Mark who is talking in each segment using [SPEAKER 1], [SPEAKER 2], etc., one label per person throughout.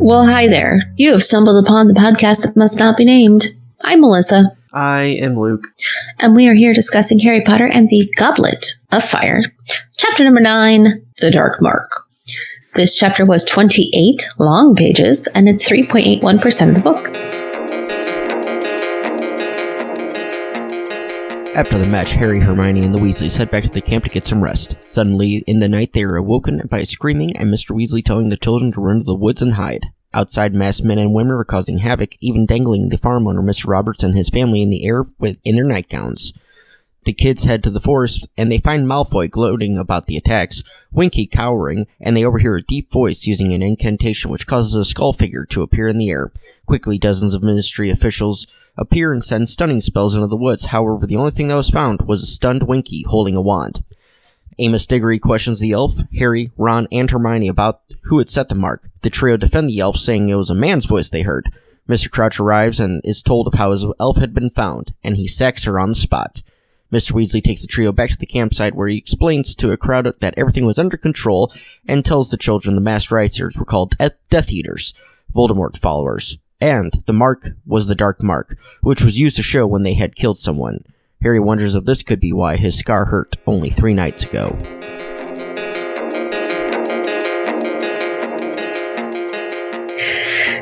[SPEAKER 1] Well, hi there. You have stumbled upon the podcast that must not be named. I'm Melissa.
[SPEAKER 2] I am Luke.
[SPEAKER 1] And we are here discussing Harry Potter and the Goblet of Fire. Chapter number 9, The Dark Mark. This chapter was 28 long pages, and it's 3.81% of the book.
[SPEAKER 3] After the match, Harry, Hermione, and the Weasleys head back to the camp to get some rest. Suddenly, in the night, they are awoken by screaming and Mr. Weasley telling the children to run to the woods and hide. Outside, masked men and women are causing havoc, even dangling the farm owner, Mr. Roberts, and his family in the air in their nightgowns. The kids head to the forest, and they find Malfoy gloating about the attacks, Winky cowering, and they overhear a deep voice using an incantation which causes a skull figure to appear in the air. Quickly, dozens of ministry officials appear and send stunning spells into the woods. However, the only thing that was found was a stunned Winky holding a wand. Amos Diggory questions the elf, Harry, Ron, and Hermione about who had set the mark. The trio defend the elf, saying it was a man's voice they heard. Mr. Crouch arrives and is told of how his elf had been found, and he sacks her on the spot. Mr. Weasley takes the trio back to the campsite where he explains to a crowd that everything was under control and tells the children the masked rioters were called Death Eaters, Voldemort followers. And the mark was the Dark Mark, which was used to show when they had killed someone. Harry wonders if this could be why his scar hurt only 3 nights ago.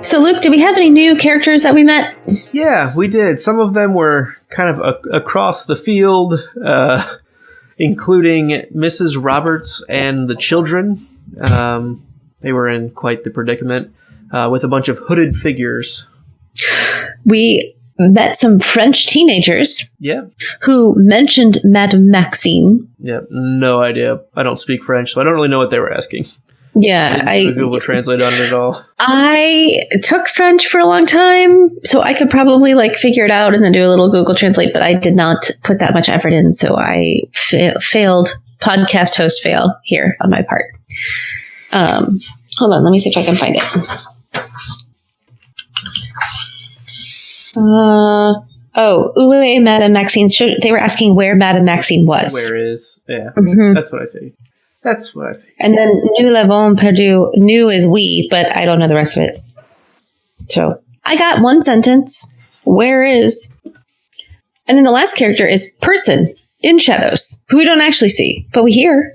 [SPEAKER 1] So, Luke, do we have any new characters that we met?
[SPEAKER 2] Yeah, we did. Some of them were kind of across the field, including Mrs. Roberts and the children. They were in quite the predicament with a bunch of hooded figures. We
[SPEAKER 1] met some French teenagers.
[SPEAKER 2] Yeah.
[SPEAKER 1] Who mentioned Madame Maxime.
[SPEAKER 2] Yeah, no idea. I don't speak French, so I don't really know what they were asking.
[SPEAKER 1] Yeah,
[SPEAKER 2] I Google Translate on it at all.
[SPEAKER 1] I took French for a long time, so I could probably figure it out and then do a little Google Translate, but I did not put that much effort in, so I failed podcast host fail here on my part. Hold on, let me see if I can find it. Où est Madame Maxime? They were asking where Madame Maxime was.
[SPEAKER 2] Where is? Yeah, That's what I think.
[SPEAKER 1] And then nous l'avons perdu. Nous is we, but I don't know the rest of it. So I got one sentence. Where is? And then the last character is person in shadows, who we don't actually see, but we hear.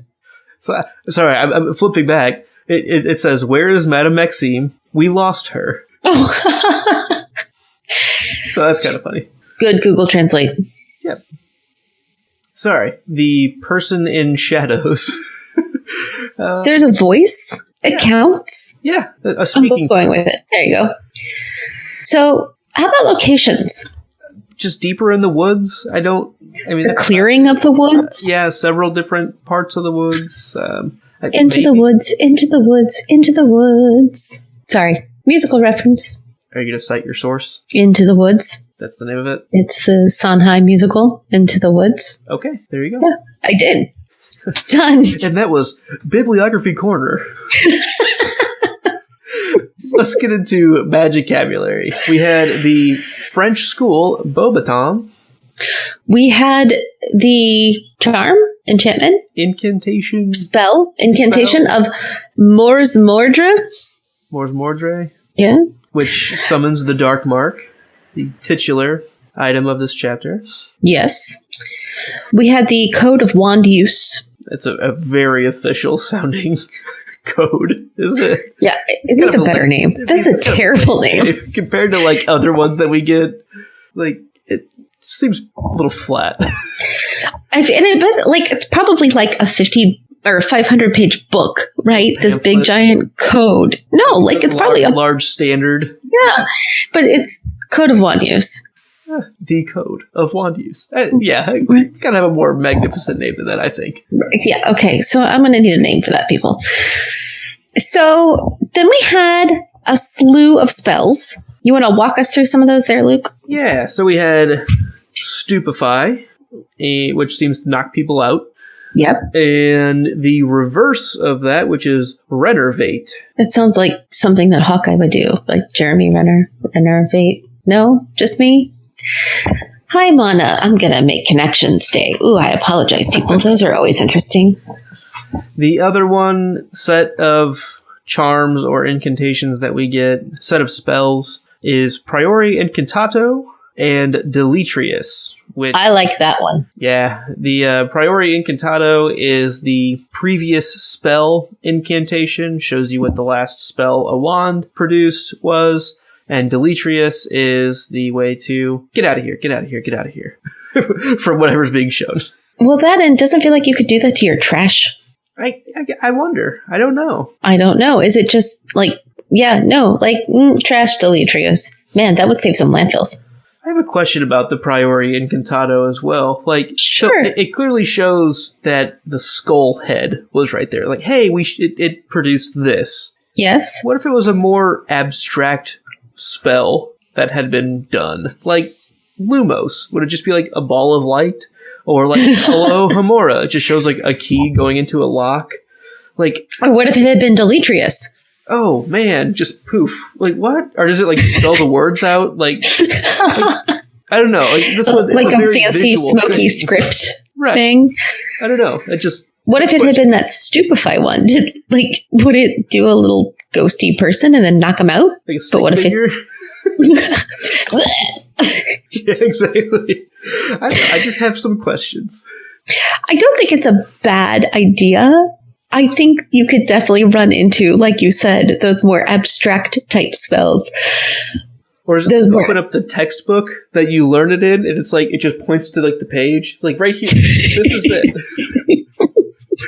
[SPEAKER 2] So sorry, I'm flipping back. It says, "Where is Madame Maxime? We lost her."
[SPEAKER 1] Oh.
[SPEAKER 2] So that's kind of funny.
[SPEAKER 1] Good Google Translate.
[SPEAKER 2] Yep. Sorry, the person in shadows.
[SPEAKER 1] There's a voice. It counts.
[SPEAKER 2] Yeah, a speaking.
[SPEAKER 1] I'm going with it. There you go. So, how about locations?
[SPEAKER 2] Just deeper in the woods.
[SPEAKER 1] The clearing of the woods.
[SPEAKER 2] Yeah, several different parts of the woods.
[SPEAKER 1] Into the woods. Into the woods. Into the woods. Sorry, musical reference.
[SPEAKER 2] Are you going to cite your source?
[SPEAKER 1] Into the Woods.
[SPEAKER 2] That's the name of it?
[SPEAKER 1] It's the Sondheim musical, Into the Woods.
[SPEAKER 2] Okay, there you go.
[SPEAKER 1] Yeah, I did. Done.
[SPEAKER 2] And that was Bibliography Corner. Let's get into Magicabulary. We had the French school, Beauxbaton.
[SPEAKER 1] We had the charm, enchantment.
[SPEAKER 2] Incantation.
[SPEAKER 1] Incantation of Mors Mordre.
[SPEAKER 2] Mors Mordre.
[SPEAKER 1] Yeah.
[SPEAKER 2] Which summons the Dark Mark, the titular item of this chapter.
[SPEAKER 1] Yes. We had the Code of Wand Use.
[SPEAKER 2] It's a very official sounding code, isn't it?
[SPEAKER 1] Yeah, it needs a better name. That's a terrible name.
[SPEAKER 2] Compared to other ones that we get, it seems a little flat.
[SPEAKER 1] It's probably a 50 or 500 page book, right? This big giant code. No, it's probably a
[SPEAKER 2] large standard.
[SPEAKER 1] Yeah, but it's Code of Wand Use.
[SPEAKER 2] The Code of Wand Use. It's got to have a more magnificent name than that, I think.
[SPEAKER 1] Yeah, okay. So I'm going to need a name for that, people. So then we had a slew of spells. You want to walk us through some of those there, Luke?
[SPEAKER 2] Yeah, so we had Stupefy, which seems to knock people out.
[SPEAKER 1] Yep.
[SPEAKER 2] And the reverse of that, which is Renervate.
[SPEAKER 1] It sounds like something that Hawkeye would do, like Jeremy Renner. Renervate. No? Just me? Hi, Mana. I'm going to make connections day. Ooh, I apologize, people. Those are always interesting.
[SPEAKER 2] The other one set of charms or incantations that we get, set of spells, is Priori Incantato and Deletrius. Which,
[SPEAKER 1] I like that one.
[SPEAKER 2] Yeah, the Priori Incantato is the previous spell incantation, shows you what the last spell a wand produced was, and Deletrius is the way to get out of here, get out of here, get out of here, from whatever's being shown.
[SPEAKER 1] Well, that and doesn't feel like you could do that to your trash.
[SPEAKER 2] I wonder. I don't know.
[SPEAKER 1] I don't know. Is it just like, trash Deletrius? Man, that would save some landfills.
[SPEAKER 2] I have a question about the Priori Incantato as well. Like,
[SPEAKER 1] sure.
[SPEAKER 2] So it clearly shows that the skull head was right there. Like, hey, it produced this.
[SPEAKER 1] Yes.
[SPEAKER 2] What if it was a more abstract spell that had been done? Like Lumos. Would it just be like a ball of light? Or like Alohomora. It just shows like a key going into a lock. Like,
[SPEAKER 1] or what if it had been Deletrius?
[SPEAKER 2] Oh man, just poof. Like what? Or does it like spell the words out? Like I don't know. Like this one,
[SPEAKER 1] like a fancy smoky script thing.
[SPEAKER 2] I don't know. It just.
[SPEAKER 1] What if it had been that stupefy one? Would it do a little ghosty person and then knock him out?
[SPEAKER 2] Like a stick figure? Yeah, exactly. I just have some questions.
[SPEAKER 1] I don't think it's a bad idea. I think you could definitely run into, like you said, those more abstract type spells.
[SPEAKER 2] Or is it open up the textbook that you learn it in, and it's like it just points to like the page, like right here. This is it.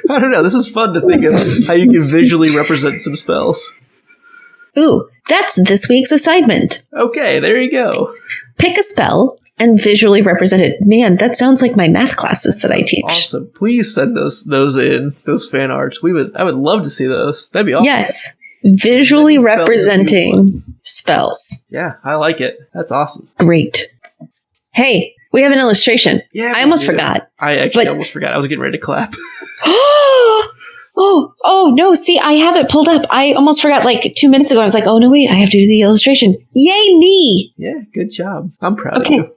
[SPEAKER 2] I don't know. This is fun to think of how you can visually represent some spells.
[SPEAKER 1] Ooh, that's this week's assignment.
[SPEAKER 2] Okay, there you go.
[SPEAKER 1] Pick a spell and visually represent it. Man, that sounds like my math classes that I teach.
[SPEAKER 2] Awesome. Please send those in, those fan arts. I would love to see those. That'd be awesome.
[SPEAKER 1] Yes. Visually representing spells.
[SPEAKER 2] Yeah, I like it. That's awesome.
[SPEAKER 1] Great. Hey, we have an illustration.
[SPEAKER 2] Yeah,
[SPEAKER 1] I almost forgot.
[SPEAKER 2] I actually almost forgot. I was getting ready to clap.
[SPEAKER 1] Oh, no. See, I have it pulled up. I almost forgot like 2 minutes ago. I was like, oh, no, wait. I have to do the illustration. Yay, me.
[SPEAKER 2] Yeah, good job. I'm proud of you.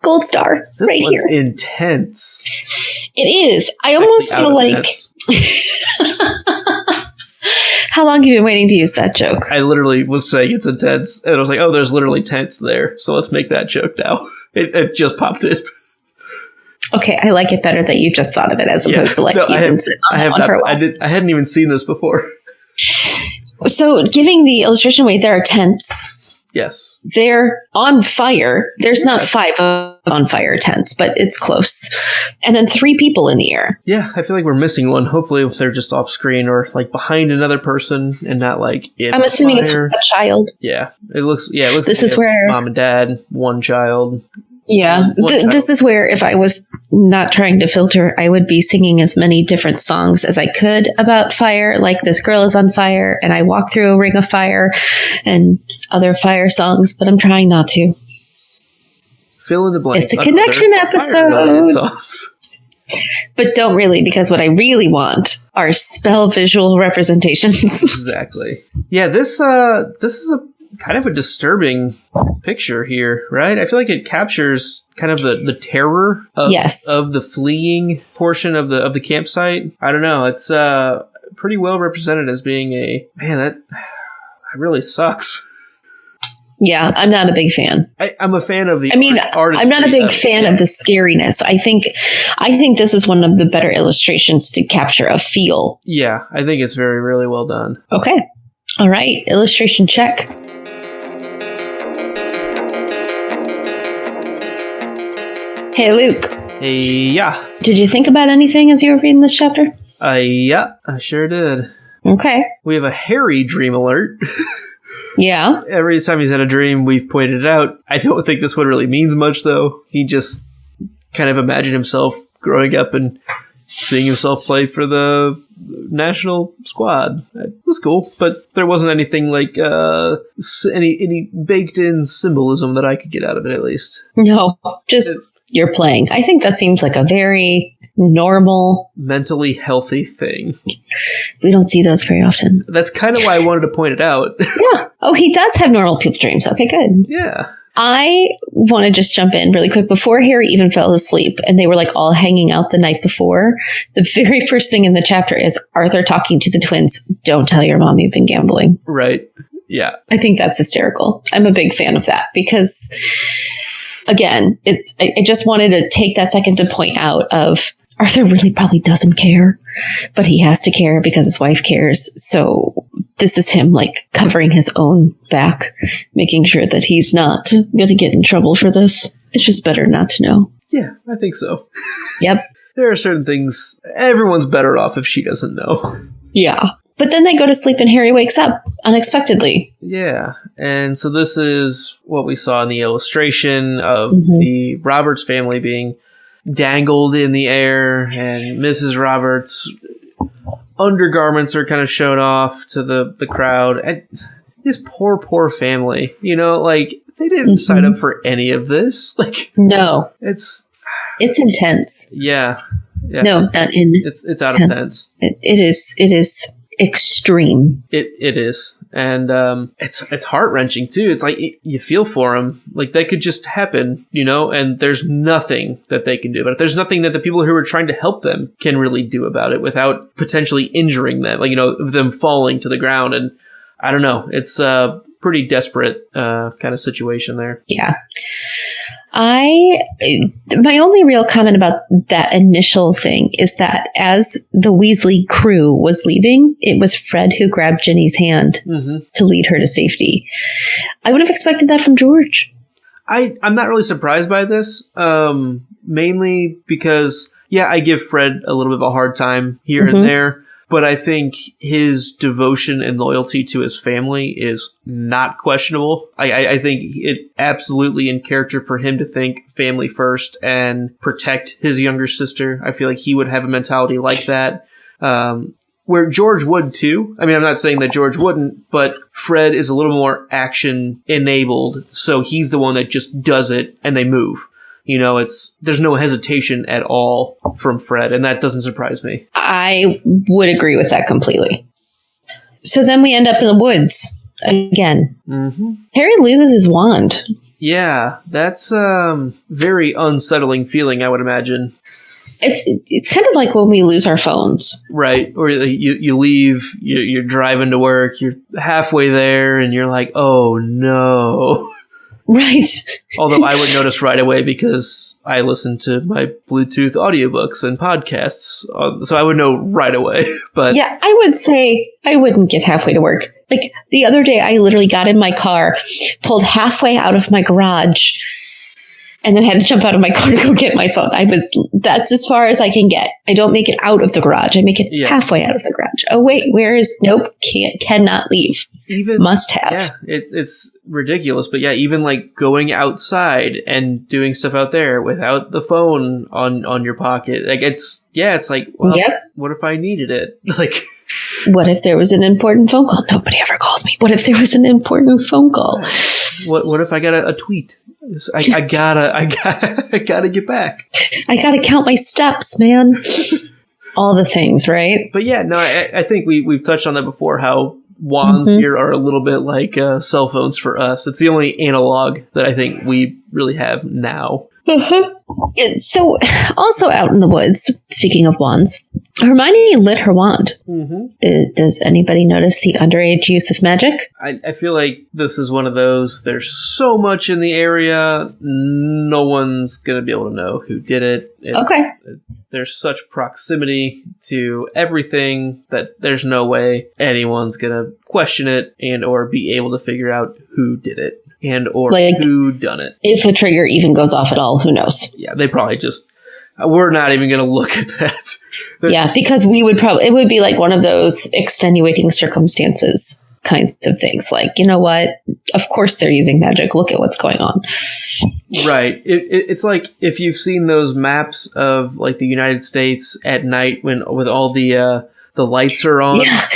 [SPEAKER 1] Gold star
[SPEAKER 2] this
[SPEAKER 1] right
[SPEAKER 2] one's
[SPEAKER 1] here.
[SPEAKER 2] Intense.
[SPEAKER 1] It is. I almost feel like... How long have you been waiting to use that joke?
[SPEAKER 2] I literally was saying it's intense. And I was like, oh, there's literally tense there. So let's make that joke now. It just popped in.
[SPEAKER 1] Okay, I like it better that you just thought of it as opposed to you've been sitting on that one for a while.
[SPEAKER 2] I hadn't even seen this before.
[SPEAKER 1] So, giving the illustration away, there are tents.
[SPEAKER 2] Yes.
[SPEAKER 1] They're on fire. There's not 5 on fire tents, but it's close. And then 3 people in the air.
[SPEAKER 2] Yeah, I feel like we're missing one. Hopefully they're just off screen or like behind another person and not like in
[SPEAKER 1] I'm assuming
[SPEAKER 2] fire.
[SPEAKER 1] It's a child.
[SPEAKER 2] Yeah. It looks this
[SPEAKER 1] like
[SPEAKER 2] is where mom and dad, one child.
[SPEAKER 1] Yeah. This is where if I was not trying to filter, I would be singing as many different songs as I could about fire. Like This Girl Is on Fire and I Walk Through a Ring of Fire and other fire songs, but I'm trying not to.
[SPEAKER 2] Fill in the blank.
[SPEAKER 1] It's a connection episode. But don't really, because what I really want are spell visual representations.
[SPEAKER 2] Exactly. Yeah, this is a kind of a disturbing picture here, right? I feel like it captures kind of the terror of the fleeing portion of the campsite. I don't know. It's pretty well represented as being that really sucks.
[SPEAKER 1] Yeah, I'm not a big fan.
[SPEAKER 2] I'm a fan of the
[SPEAKER 1] artistry. I'm not a big fan of the scariness. I think this is one of the better illustrations to capture a feel.
[SPEAKER 2] Yeah, I think it's really well done.
[SPEAKER 1] Okay. All right. Illustration check. Hey, Luke.
[SPEAKER 2] Hey, yeah.
[SPEAKER 1] Did you think about anything as you were reading this chapter?
[SPEAKER 2] Yeah, I sure did.
[SPEAKER 1] Okay.
[SPEAKER 2] We have a Harry dream alert.
[SPEAKER 1] Yeah.
[SPEAKER 2] Every time he's had a dream, we've pointed it out. I don't think this one really means much, though. He just kind of imagined himself growing up and seeing himself play for the national squad. It was cool, but there wasn't anything like any baked-in symbolism that I could get out of it, at least.
[SPEAKER 1] No, just you're playing. I think that seems like a very normal,
[SPEAKER 2] mentally healthy thing.
[SPEAKER 1] We don't see those very often.
[SPEAKER 2] That's kind of why I wanted to point it out.
[SPEAKER 1] Yeah. Oh, he does have normal people dreams. Okay, good.
[SPEAKER 2] Yeah.
[SPEAKER 1] I want to just jump in really quick before Harry even fell asleep and they were like all hanging out the night before. The very first thing in the chapter is Arthur talking to the twins. Don't tell your mom you've been gambling.
[SPEAKER 2] Right. Yeah.
[SPEAKER 1] I think that's hysterical. I'm a big fan of that because, again, I just wanted to take that second to point out of Arthur really probably doesn't care, but he has to care because his wife cares. So this is him like covering his own back, making sure that he's not going to get in trouble for this. It's just better not to know.
[SPEAKER 2] Yeah, I think so.
[SPEAKER 1] Yep.
[SPEAKER 2] There are certain things everyone's better off if she doesn't know.
[SPEAKER 1] Yeah. But then they go to sleep and Harry wakes up unexpectedly.
[SPEAKER 2] Yeah. And so this is what we saw in the illustration of the Roberts family being dangled in the air, and Mrs. Roberts' undergarments are kind of shown off to the crowd. And this poor family, you know, like they didn't sign up for any of this. Like,
[SPEAKER 1] no,
[SPEAKER 2] it's
[SPEAKER 1] intense.
[SPEAKER 2] Yeah.
[SPEAKER 1] No, not in.
[SPEAKER 2] It's out of tense.
[SPEAKER 1] It is extreme.
[SPEAKER 2] It is. And it's heart-wrenching too. It's like you feel for them. Like that could just happen, you know, and there's nothing that they can do about it. There's nothing that the people who are trying to help them can really do about it without potentially injuring them, like, you know, them falling to the ground. And I don't know. It's a pretty desperate kind of situation there.
[SPEAKER 1] Yeah. My only real comment about that initial thing is that as the Weasley crew was leaving, it was Fred who grabbed Ginny's hand to lead her to safety. I would have expected that from George.
[SPEAKER 2] I'm not really surprised by this, mainly because, yeah, I give Fred a little bit of a hard time here and there. But I think his devotion and loyalty to his family is not questionable. I think it absolutely in character for him to think family first and protect his younger sister. I feel like he would have a mentality like that. Where George would too. I mean, I'm not saying that George wouldn't, but Fred is a little more action enabled. So he's the one that just does it and they move. You know, there's no hesitation at all from Fred, and that doesn't surprise me.
[SPEAKER 1] I would agree with that completely. So then we end up in the woods again. Harry loses his wand.
[SPEAKER 2] Yeah, that's very unsettling feeling, I would imagine.
[SPEAKER 1] It's kind of like when we lose our phones.
[SPEAKER 2] Right. Or you leave, you're driving to work, you're halfway there, and you're like, oh no.
[SPEAKER 1] Right.
[SPEAKER 2] Although I would notice right away because I listen to my Bluetooth audiobooks and podcasts, so I would know right away. But
[SPEAKER 1] yeah, I would say I wouldn't get halfway to work. Like the other day, I literally got in my car, pulled halfway out of my garage, and then had to jump out of my car to go get my phone. That's as far as I can get. I don't make it out of the garage. I make it halfway out of the garage. Oh, wait, nope, cannot leave. Must have.
[SPEAKER 2] Yeah, it's ridiculous. But yeah, even like going outside and doing stuff out there without the phone on your pocket. Like it's like, well, what if I needed it? Like,
[SPEAKER 1] what if there was an important phone call? Nobody ever calls me. What if there was an important phone call?
[SPEAKER 2] What if I got a tweet? I gotta get back.
[SPEAKER 1] I gotta count my steps, man. All the things, right?
[SPEAKER 2] But yeah, no, I think we've touched on that before, how wands here are a little bit like cell phones for us. It's the only analog that I think we really have now.
[SPEAKER 1] So, also out in the woods, speaking of wands, Hermione lit her wand. Does anybody notice the underage use of magic?
[SPEAKER 2] I feel like this is one of those, there's so much in the area, no one's going to be able to know who did it. There's such proximity to everything that there's no way anyone's going to question it and or be able to figure out who did it. And or who done it. If
[SPEAKER 1] a trigger even goes off at all, who knows?
[SPEAKER 2] Yeah, they probably just... we're not even going to look at that.
[SPEAKER 1] Yeah, because it would be like one of those extenuating circumstances kinds of things. Like, you know what? Of course they're using magic. Look at what's going on.
[SPEAKER 2] Right. It's like if you've seen those maps of like the United States at night with all the lights are on. Yeah.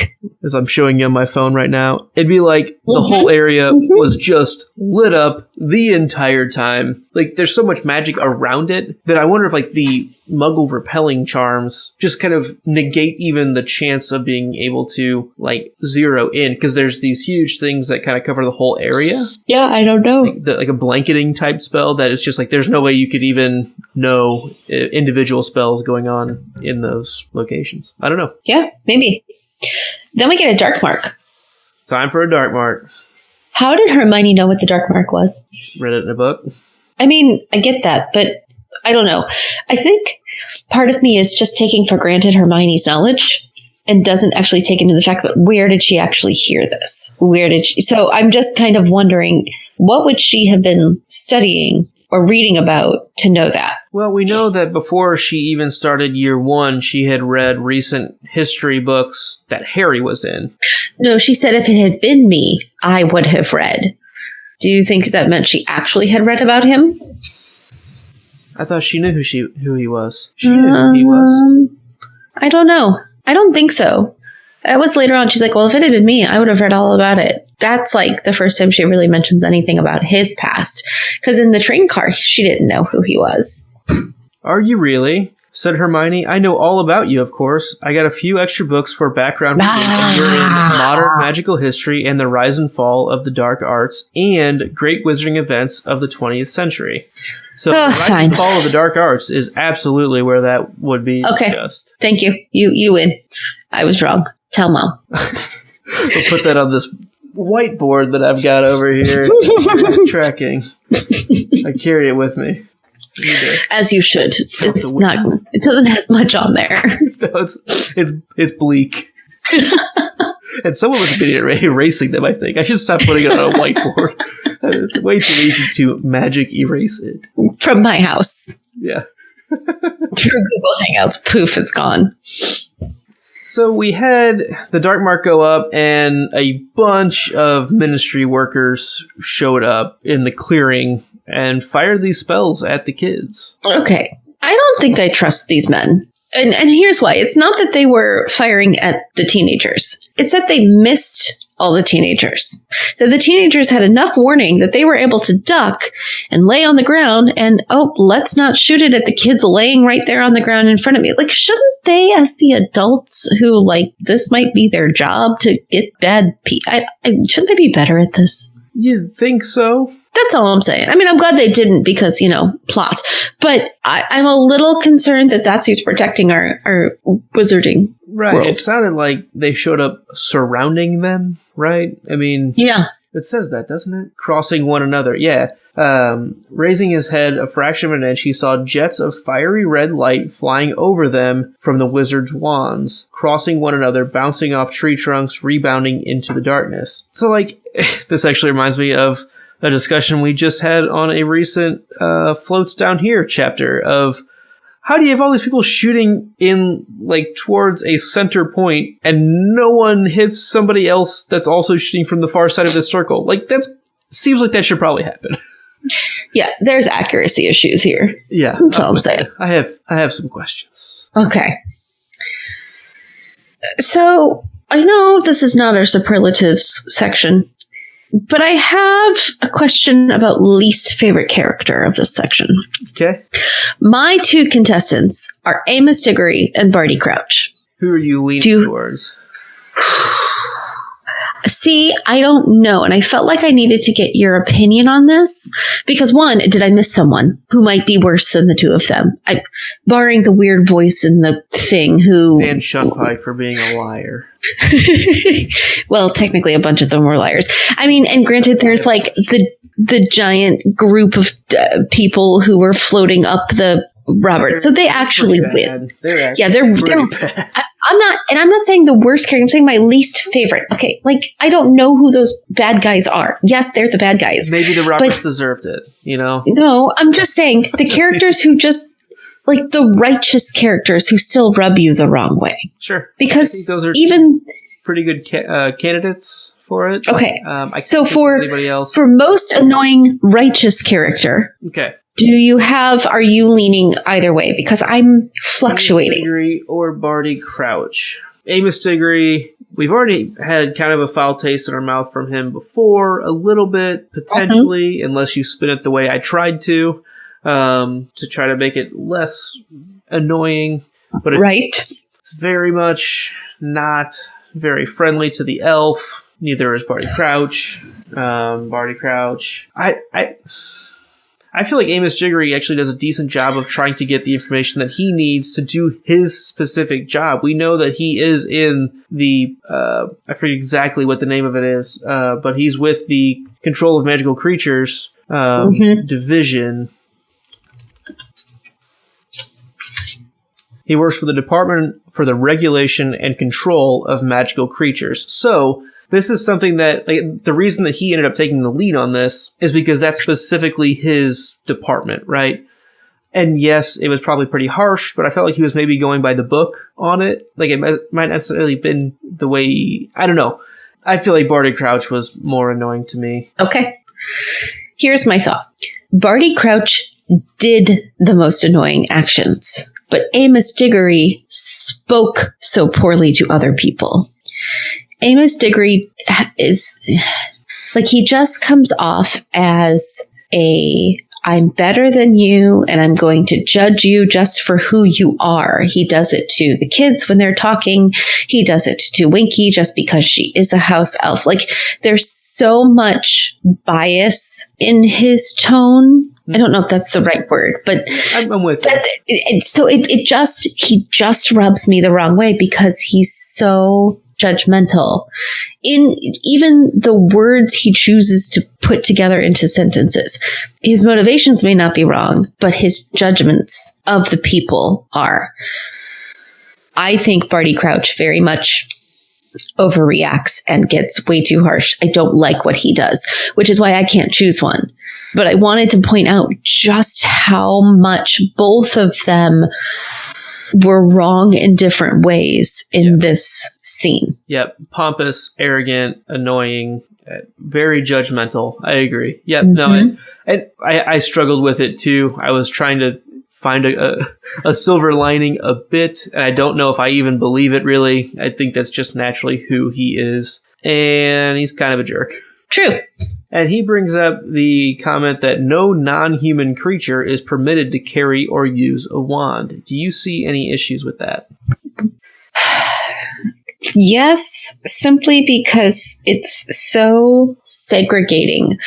[SPEAKER 2] as I'm showing you on my phone right now, it'd be like the whole area was just lit up the entire time. Like, there's so much magic around it that I wonder if, like, the Muggle repelling charms just kind of negate even the chance of being able to, like, zero in, because there's these huge things that kind of cover the whole area.
[SPEAKER 1] Yeah, I don't know.
[SPEAKER 2] Like a blanketing type spell that is just like, there's no way you could even know individual spells going on in those locations. I don't know.
[SPEAKER 1] Yeah, maybe. Then we get a dark mark.
[SPEAKER 2] Time for a dark mark.
[SPEAKER 1] How did Hermione know what the dark mark was?
[SPEAKER 2] Read it in a book.
[SPEAKER 1] I mean, I get that, but I don't know. I think part of me is just taking for granted Hermione's knowledge and doesn't actually take into the fact that where did she actually hear this? So I'm just kind of wondering, what would she have been studying or reading about to know that?
[SPEAKER 2] Well, we know that before she even started year one, she had read recent history books that Harry was in.
[SPEAKER 1] No, she said if it had been me, I would have read. Do you think that meant she actually had read about him?
[SPEAKER 2] I thought she knew who he was. She knew who he was.
[SPEAKER 1] I don't know. I don't think so. That was later on. She's like, well, if it had been me, I would have read all about it. That's like the first time she really mentions anything about his past. Because in the train car, she didn't know who he was.
[SPEAKER 2] Are you really? Said Hermione. I know all about you, of course. I got a few extra books for background reading, and you're in modern magical history and the rise and fall of the dark arts and great wizarding events of the 20th century. So the rise and fall of the dark arts is absolutely where that would be discussed.
[SPEAKER 1] Thank you. You win. I was wrong. Tell Mom.
[SPEAKER 2] We'll put that on this whiteboard that I've got over here. Tracking. I carry it with me.
[SPEAKER 1] As you should. It doesn't have much on there.
[SPEAKER 2] No, it's bleak. And someone was erasing them, I think. I should stop putting it on a whiteboard. It's way too easy to magic erase it.
[SPEAKER 1] From my house.
[SPEAKER 2] Yeah.
[SPEAKER 1] Through Google Hangouts. Poof, it's gone.
[SPEAKER 2] So we had the dark mark go up, and a bunch of ministry workers showed up in the clearing and fired these spells at the kids.
[SPEAKER 1] Okay. I don't think I trust these men. And here's why. It's not that they were firing at the teenagers. It's that they missed all the teenagers. That the teenagers had enough warning that they were able to duck and lay on the ground and, let's not shoot it at the kids laying right there on the ground in front of me. Like, shouldn't they, as the adults who, like, this might be their job to get bad people, shouldn't they be better at this?
[SPEAKER 2] You think so?
[SPEAKER 1] That's all I'm saying. I mean, I'm glad they didn't because, plot. But I'm a little concerned that that's who's protecting our wizarding world.
[SPEAKER 2] It sounded like they showed up surrounding them, right? I mean...
[SPEAKER 1] Yeah.
[SPEAKER 2] It says that, doesn't it? Crossing one another. Yeah. Raising his head a fraction of an inch, he saw jets of fiery red light flying over them from the wizard's wands, crossing one another, bouncing off tree trunks, rebounding into the darkness. So, like, this actually reminds me of a discussion we just had on a recent Floats Down Here chapter of how do you have all these people shooting in, like, towards a center point and no one hits somebody else that's also shooting from the far side of the circle? Like, seems like that should probably happen.
[SPEAKER 1] Yeah, there's accuracy issues here.
[SPEAKER 2] Yeah.
[SPEAKER 1] That's all I'm saying.
[SPEAKER 2] I have some questions.
[SPEAKER 1] Okay. So, I know this is not our superlatives section, but I have a question about least favorite character of this section.
[SPEAKER 2] Okay.
[SPEAKER 1] My two contestants are Amos Diggory and Barty Crouch.
[SPEAKER 2] Who are you leaning towards?
[SPEAKER 1] See, I don't know. And I felt like I needed to get your opinion on this. Because one, did I miss someone who might be worse than the two of them? Barring the weird voice in the thing who...
[SPEAKER 2] Stan Shunpike for being a liar.
[SPEAKER 1] Well, technically a bunch of them were liars. I mean, and granted, there's like the giant group of people who were floating up the Robert. So they actually win.
[SPEAKER 2] They're
[SPEAKER 1] bad. I'm not saying the worst character. I'm saying my least favorite. Okay, like I don't know who those bad guys are. Yes, they're the bad guys.
[SPEAKER 2] Maybe the Roberts deserved it.
[SPEAKER 1] No, I'm just saying the characters who just like the righteous characters who still rub you the wrong way.
[SPEAKER 2] Sure,
[SPEAKER 1] because
[SPEAKER 2] I think those are
[SPEAKER 1] even
[SPEAKER 2] pretty good candidates for it.
[SPEAKER 1] Okay,
[SPEAKER 2] I can't
[SPEAKER 1] so
[SPEAKER 2] think of anybody else.
[SPEAKER 1] For most annoying righteous character,
[SPEAKER 2] okay.
[SPEAKER 1] Are you leaning either way? Because I'm fluctuating.
[SPEAKER 2] Amos Diggory or Barty Crouch. Amos Diggory, we've already had kind of a foul taste in our mouth from him before, a little bit, potentially, unless you spin it the way I tried to try to make it less annoying. But it's very much not very friendly to the elf. Neither is Barty Crouch. I feel like Amos Jiggery actually does a decent job of trying to get the information that he needs to do his specific job. We know that he is in the, I forget exactly what the name of it is, but he's with the Control of Magical Creatures division. He works for the Department for the Regulation and Control of Magical Creatures. So, this is something that, like, the reason that he ended up taking the lead on this is because that's specifically his department, right? And yes, it was probably pretty harsh, but I felt like he was maybe going by the book on it. Like, it might necessarily been the way, I don't know. I feel like Barty Crouch was more annoying to me.
[SPEAKER 1] Okay. Here's my thought. Barty Crouch did the most annoying actions, but Amos Jiggery spoke so poorly to other people. Amos Jiggery is, like, he just comes off as I'm better than you and I'm going to judge you just for who you are. He does it to the kids when they're talking. He does it to Winky just because she is a house elf. Like, there's so much bias in his tone. I don't know if that's the right word, but
[SPEAKER 2] I'm with you.
[SPEAKER 1] So he just rubs me the wrong way because he's so judgmental in even the words he chooses to put together into sentences. His motivations may not be wrong, but his judgments of the people are. I think Barty Crouch very much overreacts and gets way too harsh. I don't like what he does, which is why I can't choose one. But I wanted to point out just how much both of them were wrong in different ways in this scene.
[SPEAKER 2] Yep. Pompous, arrogant, annoying, very judgmental. I agree. Yep. No, I struggled with it too. I was trying to find a silver lining a bit, and I don't know if I even believe it really. I think that's just naturally who he is. And he's kind of a jerk.
[SPEAKER 1] True.
[SPEAKER 2] And he brings up the comment that no non-human creature is permitted to carry or use a wand. Do you see any issues with that?
[SPEAKER 1] Yes, simply because it's so segregating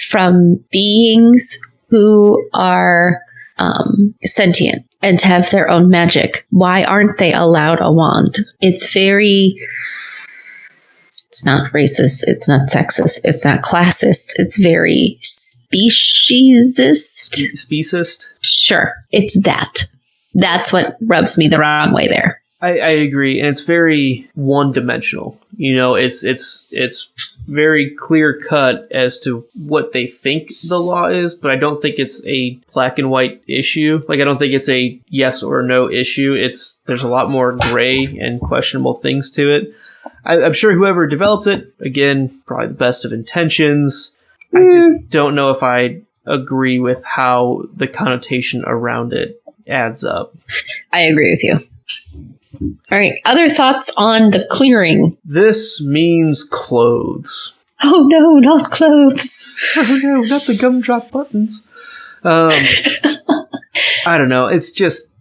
[SPEAKER 1] from beings who are sentient and have their own magic. Why aren't they allowed a wand? It's not racist, it's not sexist, it's not classist, it's very speciesist.
[SPEAKER 2] Speciesist?
[SPEAKER 1] Sure, it's that. That's what rubs me the wrong way there.
[SPEAKER 2] I agree, and it's very one-dimensional. You know, it's very clear-cut as to what they think the law is, but I don't think it's a black-and-white issue. Like, I don't think it's a yes or no issue. There's a lot more gray and questionable things to it. I'm sure whoever developed it, again, probably the best of intentions. I just don't know if I agree with how the connotation around it adds up.
[SPEAKER 1] I agree with you. All right. Other thoughts on the clearing?
[SPEAKER 2] This means clothes.
[SPEAKER 1] Oh, no, not clothes.
[SPEAKER 2] Oh, no, not the gumdrop buttons. I don't know. It's just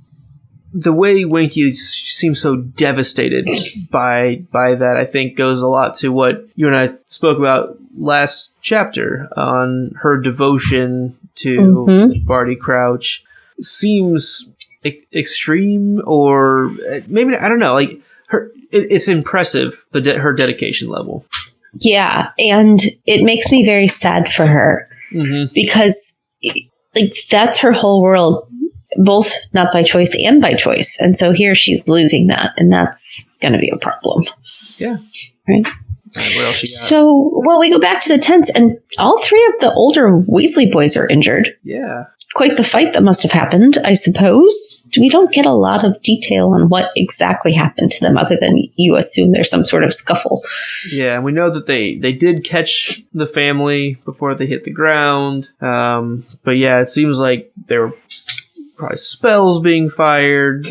[SPEAKER 2] the way Winky seems so devastated by that, I think, goes a lot to what you and I spoke about last chapter on her devotion to Barty Crouch. Seems extreme, or maybe, I don't know, like it's impressive, her dedication level.
[SPEAKER 1] Yeah, and it makes me very sad for her because like that's her whole world, both not by choice and by choice, and so here she's losing that, and that's going to be a problem.
[SPEAKER 2] Yeah.
[SPEAKER 1] Right.
[SPEAKER 2] What else you got?
[SPEAKER 1] So, well, we go back to the tents, and all three of the older Weasley boys are injured.
[SPEAKER 2] Yeah.
[SPEAKER 1] Quite the fight that must have happened, I suppose. We don't get a lot of detail on what exactly happened to them, other than you assume there's some sort of scuffle.
[SPEAKER 2] Yeah, and we know that they did catch the family before they hit the ground. But yeah, it seems like they're probably spells being fired,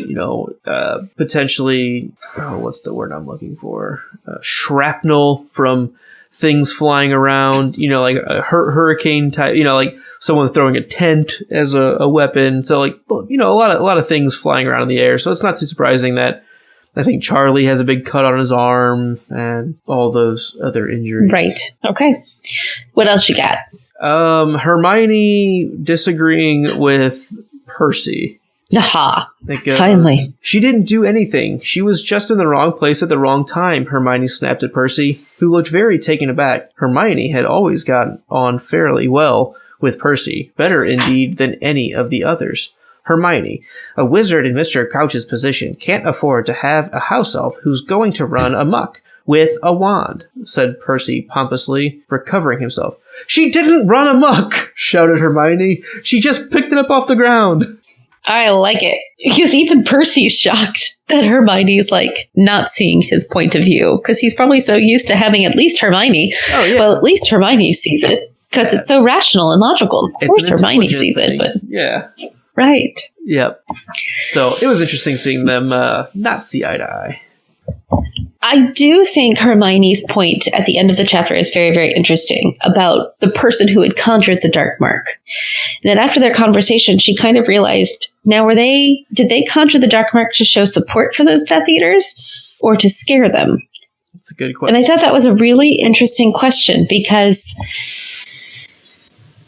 [SPEAKER 2] potentially, what's the word I'm looking for? Shrapnel from things flying around, like a hurricane type, like someone throwing a tent as a weapon. So like, a lot of things flying around in the air. So it's not too surprising that I think Charlie has a big cut on his arm and all those other injuries.
[SPEAKER 1] Right. Okay. What else you got?
[SPEAKER 2] Hermione disagreeing with Percy.
[SPEAKER 1] Aha.
[SPEAKER 2] Like,
[SPEAKER 1] Finally.
[SPEAKER 2] She didn't do anything. She was just in the wrong place at the wrong time, Hermione snapped at Percy, who looked very taken aback. Hermione had always gotten on fairly well with Percy, better indeed than any of the others. Hermione, a wizard in Mr. Crouch's position, can't afford to have a house elf who's going to run amok with a wand, said Percy pompously, recovering himself. She didn't run amok, shouted Hermione. She just picked it up off the ground.
[SPEAKER 1] I like it. Because even Percy's shocked that Hermione's like not seeing his point of view. Because he's probably so used to having at least Hermione.
[SPEAKER 2] Oh, yeah.
[SPEAKER 1] Well, at least Hermione sees it. Because it's so rational and logical. Of course Hermione sees it. But
[SPEAKER 2] yeah.
[SPEAKER 1] Right.
[SPEAKER 2] Yep. So it was interesting seeing them not see eye to eye.
[SPEAKER 1] I do think Hermione's point at the end of the chapter is very, very interesting about the person who had conjured the dark mark. And then after their conversation, she kind of realized, now did they conjure the dark mark to show support for those Death Eaters or to scare them?
[SPEAKER 2] That's a good question.
[SPEAKER 1] And I thought that was a really interesting question because,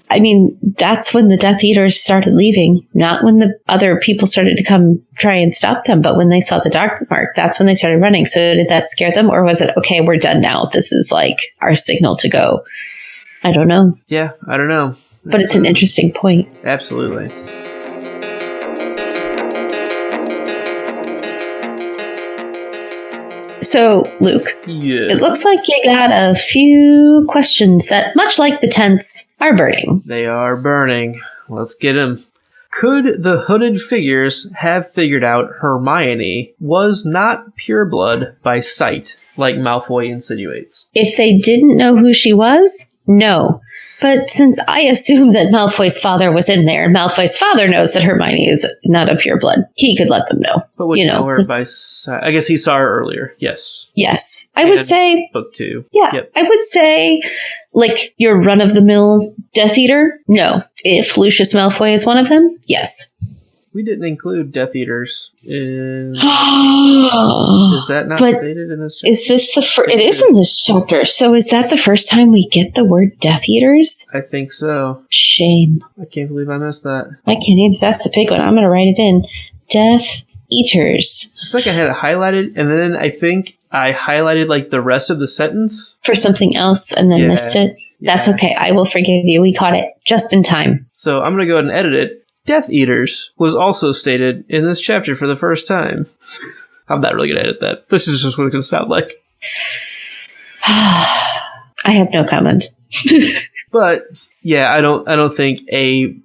[SPEAKER 1] I mean, that's when the Death Eaters started leaving, not when the other people started to come try and stop them, but when they saw the dark mark, that's when they started running. So did that scare them, or was it, okay, we're done now? This is like our signal to go. I don't know.
[SPEAKER 2] Yeah, I don't know.
[SPEAKER 1] But it's an interesting point.
[SPEAKER 2] Absolutely.
[SPEAKER 1] So, Luke,
[SPEAKER 2] yeah.
[SPEAKER 1] It looks like you got a few questions that, much like the tents, are burning.
[SPEAKER 2] They are burning. Let's get them. Could the hooded figures have figured out Hermione was not pureblood by sight, like Malfoy insinuates?
[SPEAKER 1] If they didn't know who she was, no. But since I assume that Malfoy's father was in there, and Malfoy's father knows that Hermione is not a pureblood, he could let them know.
[SPEAKER 2] But would you know her by sight? I guess he saw her earlier. Yes.
[SPEAKER 1] Yes. I would say...
[SPEAKER 2] Book 2.
[SPEAKER 1] Yeah. Yep. I would say, like, your run-of-the-mill Death Eater? No. If Lucius Malfoy is one of them? Yes.
[SPEAKER 2] We didn't include Death Eaters in... Is that not stated in this chapter?
[SPEAKER 1] Is this the first... It is in this chapter. So is that the first time we get the word Death Eaters?
[SPEAKER 2] I think so.
[SPEAKER 1] Shame.
[SPEAKER 2] I can't believe I missed that.
[SPEAKER 1] I can't even... That's the big one. I'm going to write it in. Death Eaters.
[SPEAKER 2] I feel like I had it highlighted, and then I think I highlighted like the rest of the sentence.
[SPEAKER 1] For something else and then missed it. That's okay. I will forgive you. We caught it just in time.
[SPEAKER 2] So I'm going to go ahead and edit it. Death Eaters was also stated in this chapter for the first time. I'm not really going to edit that. This is just what it's going to sound like.
[SPEAKER 1] I have no comment.
[SPEAKER 2] But yeah, I don't think a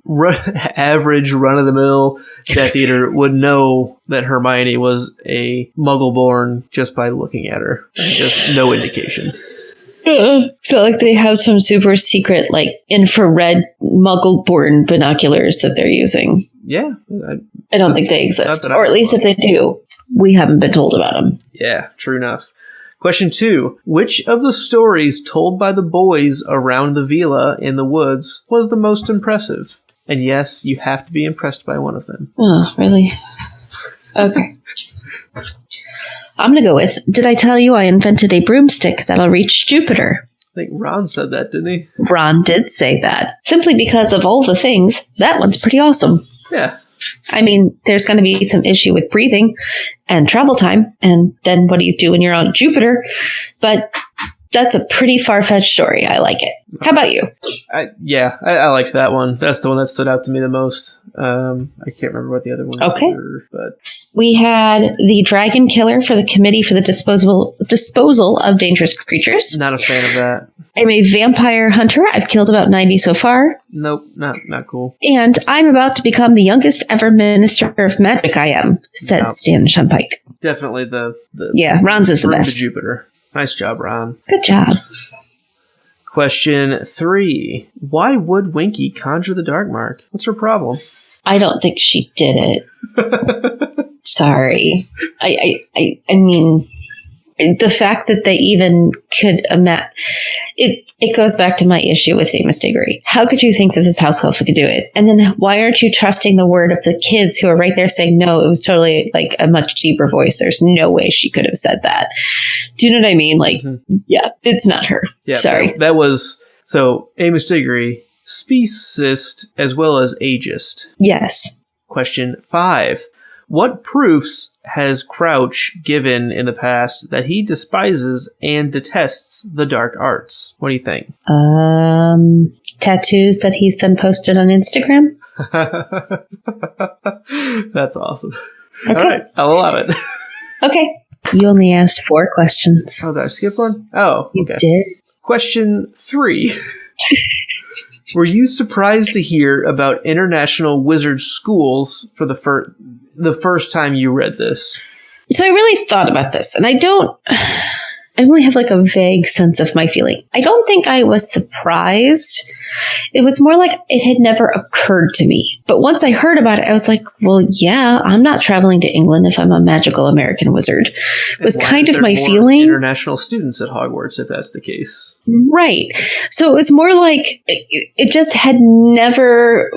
[SPEAKER 2] average run-of-the-mill Death Eater would know that Hermione was a Muggle-born just by looking at her. Just no indication.
[SPEAKER 1] So like they have some super secret like infrared Muggle-born binoculars that they're using.
[SPEAKER 2] Yeah.
[SPEAKER 1] I don't think they exist. Or at least if they do, we haven't been told about them.
[SPEAKER 2] Yeah, true enough. Question 2. Which of the stories told by the boys around the villa in the woods was the most impressive? And yes, you have to be impressed by one of them.
[SPEAKER 1] Oh, really? Okay. I'm going to go with, did I tell you I invented a broomstick that'll reach Jupiter?
[SPEAKER 2] I think Ron said that, didn't he?
[SPEAKER 1] Ron did say that. Simply because of all the things, that one's pretty awesome.
[SPEAKER 2] Yeah.
[SPEAKER 1] I mean, there's going to be some issue with breathing and travel time, and then what do you do when you're on Jupiter? But that's a pretty far-fetched story. I like it. How about you?
[SPEAKER 2] I liked that one. That's the one that stood out to me the most. I can't remember what the other one were, but
[SPEAKER 1] we had the dragon killer for the committee for the disposal of dangerous creatures.
[SPEAKER 2] Not a fan of that.
[SPEAKER 1] I'm a vampire hunter. I've killed about 90 so far.
[SPEAKER 2] Nope, not cool.
[SPEAKER 1] And I'm about to become the youngest ever minister of magic. I am, said Stan Shunpike.
[SPEAKER 2] Definitely the
[SPEAKER 1] Ron's is the best.
[SPEAKER 2] To Jupiter. Nice job, Ron.
[SPEAKER 1] Good job.
[SPEAKER 2] Question 3. Why would Winky conjure the dark mark? What's her problem?
[SPEAKER 1] I don't think she did it. Sorry. I mean, the fact that they even could imagine it goes back to my issue with Amos Diggory. How could you think that this household could do it? And then why aren't you trusting the word of the kids who are right there saying, no, it was totally like a much deeper voice. There's no way she could have said that. Do you know what I mean? Like, yeah, it's not her. Yeah, sorry.
[SPEAKER 2] That was, so Amos Diggory, speciest as well as ageist.
[SPEAKER 1] Yes.
[SPEAKER 2] Question 5. What proofs has Crouch given in the past that he despises and detests the dark arts? What do you think?
[SPEAKER 1] Tattoos that he's then posted on Instagram.
[SPEAKER 2] That's awesome.
[SPEAKER 1] Okay.
[SPEAKER 2] All right, I'll allow it.
[SPEAKER 1] Okay. You only asked 4 questions.
[SPEAKER 2] Oh, did I skip one? Oh,
[SPEAKER 1] you
[SPEAKER 2] okay.
[SPEAKER 1] Did.
[SPEAKER 2] Question 3. Were you surprised to hear about international wizard schools for the first time you read this?
[SPEAKER 1] So I really thought about this, and I only have like a vague sense of my feeling. I don't think I was surprised. It was more like it had never occurred to me. But once I heard about it, I was like, well, yeah, I'm not traveling to England if I'm a magical American wizard. It was kind of my feeling.
[SPEAKER 2] International students at Hogwarts, if that's the case.
[SPEAKER 1] Right. So it was more like it just had never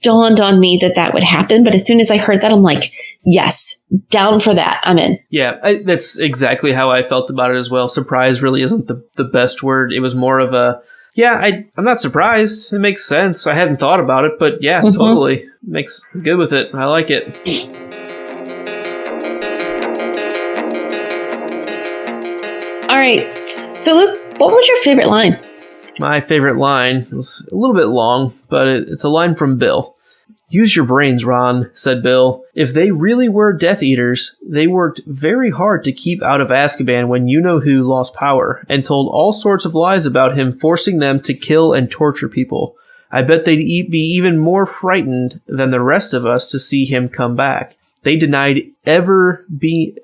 [SPEAKER 1] dawned on me that would happen. But as soon as I heard that, I'm like, yes, down for that. I'm in.
[SPEAKER 2] Yeah, that's exactly how I felt about it as well. Surprise really isn't the best word. It was more of a, yeah, I'm not surprised. It makes sense. I hadn't thought about it, but yeah, totally. I'm good with it. I like it.
[SPEAKER 1] All right. So Luke, what was your favorite line?
[SPEAKER 2] My favorite line was a little bit long, but it's a line from Bill. Use your brains, Ron, said Bill. If they really were Death Eaters, they worked very hard to keep out of Azkaban when you-know-who lost power, and told all sorts of lies about him, forcing them to kill and torture people. I bet they'd be even more frightened than the rest of us to see him come back. They denied ever been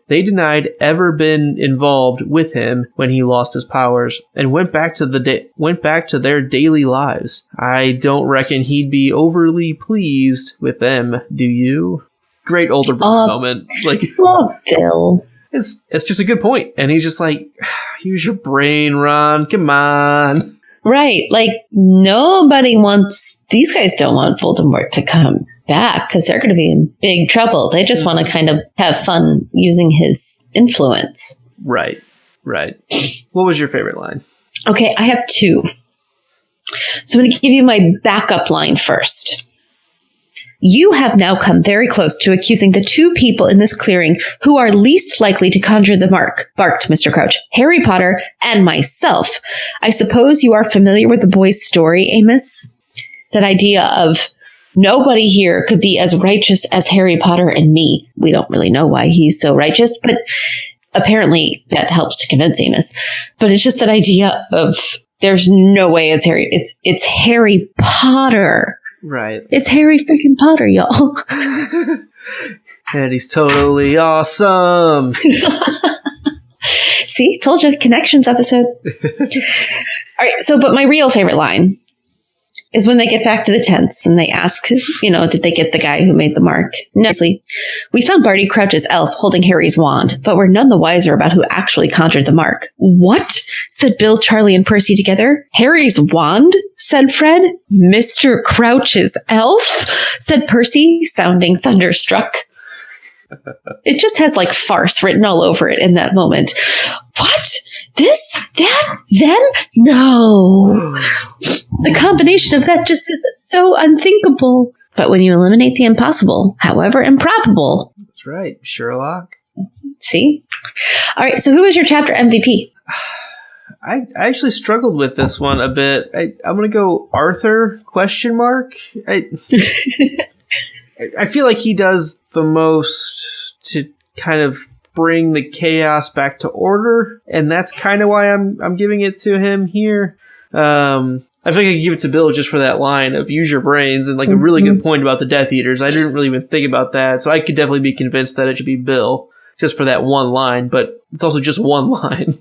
[SPEAKER 2] involved with him when he lost his powers and went back to their daily lives. I don't reckon he'd be overly pleased with them, do you? Great older brother moment. Like,
[SPEAKER 1] oh, Bill.
[SPEAKER 2] It's just a good point. And he's just like, use your brain, Ron. Come on.
[SPEAKER 1] Right. Like, these guys don't want Voldemort to come back because they're going to be in big trouble. They just want to kind of have fun using his influence.
[SPEAKER 2] Right. What was your favorite line?
[SPEAKER 1] Okay, I have 2. So I'm going to give you my backup line first. You have now come very close to accusing the 2 people in this clearing who are least likely to conjure the mark, barked Mr. Crouch, Harry Potter and myself. I suppose you are familiar with the boy's story, Amos? That idea of nobody here could be as righteous as Harry Potter and me. We don't really know why he's so righteous, but apparently that helps to convince Amos. But it's just that idea of there's no way it's Harry. It's Harry Potter.
[SPEAKER 2] Right.
[SPEAKER 1] It's Harry freaking Potter, y'all.
[SPEAKER 2] And he's totally awesome.
[SPEAKER 1] See, told you, connections episode. All right, but my real favorite line is when they get back to the tents and they ask, did they get the guy who made the mark? No, we found Barty Crouch's elf holding Harry's wand, but we're none the wiser about who actually conjured the mark. What? Said Bill, Charlie, and Percy together. Harry's wand? Said Fred. Mr. Crouch's elf? Said Percy, sounding thunderstruck. It just has like farce written all over it in that moment. What? This? That? Then? No. The combination of that just is so unthinkable. But when you eliminate the impossible, however improbable.
[SPEAKER 2] That's right, Sherlock.
[SPEAKER 1] See? All right, so who is your chapter MVP?
[SPEAKER 2] I actually struggled with this one a bit. I'm going to go Arthur, ? I feel like he does the most to kind of bring the chaos back to order, and that's kind of why I'm giving it to him here. I feel like I could give it to Bill just for that line of use your brains and like a really good point about the Death Eaters. I didn't really even think about that, so I could definitely be convinced that it should be Bill just for that one line, but it's also just one line.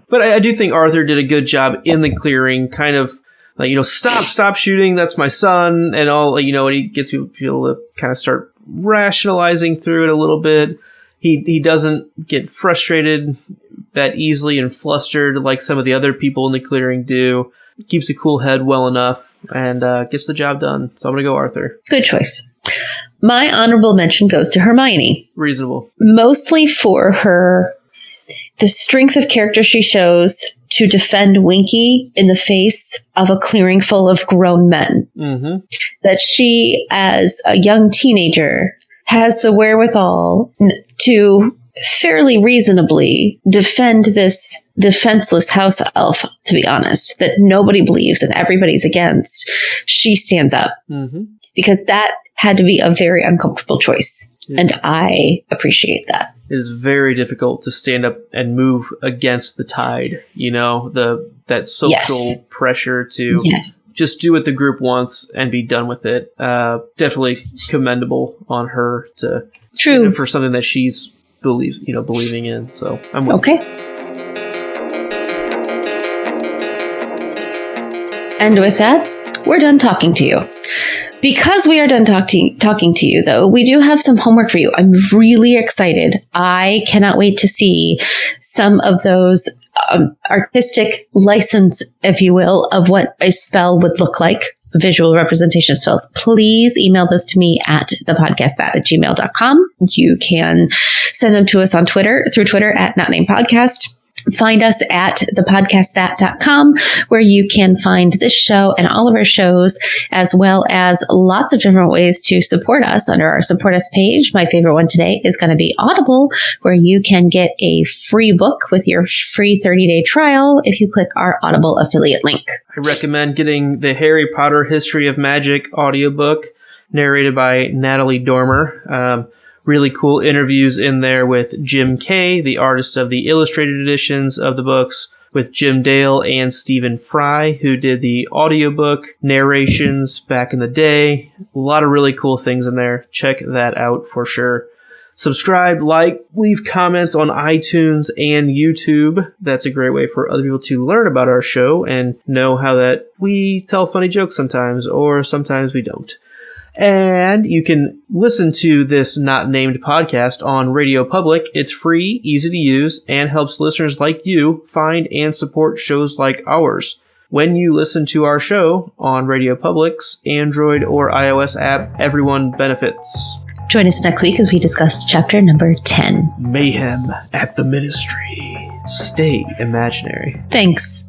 [SPEAKER 2] But I do think Arthur did a good job in the clearing, kind of like, stop shooting. That's my son. And all, like, and he gets people to kind of start rationalizing through it a little bit. He doesn't get frustrated that easily and flustered like some of the other people in the clearing do. Keeps a cool head well enough and gets the job done. So I'm going to go Arthur.
[SPEAKER 1] Good choice. My honorable mention goes to Hermione.
[SPEAKER 2] Reasonable.
[SPEAKER 1] Mostly for the strength of character she shows to defend Winky in the face of a clearing full of grown men.
[SPEAKER 2] Mm-hmm.
[SPEAKER 1] That she, as a young teenager, has the wherewithal to fairly reasonably defend this defenseless house elf, to be honest, that nobody believes and everybody's against. She stands up.
[SPEAKER 2] Mm-hmm.
[SPEAKER 1] Because that had to be a very uncomfortable choice. Yeah. And I appreciate that.
[SPEAKER 2] It is very difficult to stand up and move against the tide, that social pressure to just do what the group wants and be done with it. Definitely commendable on her to stand up for something that she's believing in. So I'm with you.
[SPEAKER 1] And with that, we're done talking to you. Because we are done talking to you, though, we do have some homework for you. I'm really excited. I cannot wait to see some of those artistic license, if you will, of what a spell would look like, visual representation of spells. Please email those to me at thepodcastthat@gmail.com. You can send them to us on Twitter, through Twitter at NotNamedPodcast. Find us at thepodcastthat.com, where you can find this show and all of our shows, as well as lots of different ways to support us under our Support Us page. My favorite one today is going to be Audible, where you can get a free book with your free 30-day trial if you click our Audible affiliate link.
[SPEAKER 2] I recommend getting the Harry Potter History of Magic audiobook narrated by Natalie Dormer. Really cool interviews in there with Jim Kay, the artist of the illustrated editions of the books, with Jim Dale and Stephen Fry, who did the audiobook narrations back in the day. A lot of really cool things in there. Check that out for sure. Subscribe, leave comments on iTunes and YouTube. That's a great way for other people to learn about our show and know how that we tell funny jokes sometimes, or sometimes we don't. And you can listen to this Not Named podcast on Radio Public. It's free, easy to use, and helps listeners like you find and support shows like ours. When you listen to our show on Radio Public's Android or iOS app, everyone benefits.
[SPEAKER 1] Join us next week as we discuss chapter number 10.
[SPEAKER 2] Mayhem at the Ministry. Stay imaginary.
[SPEAKER 1] Thanks.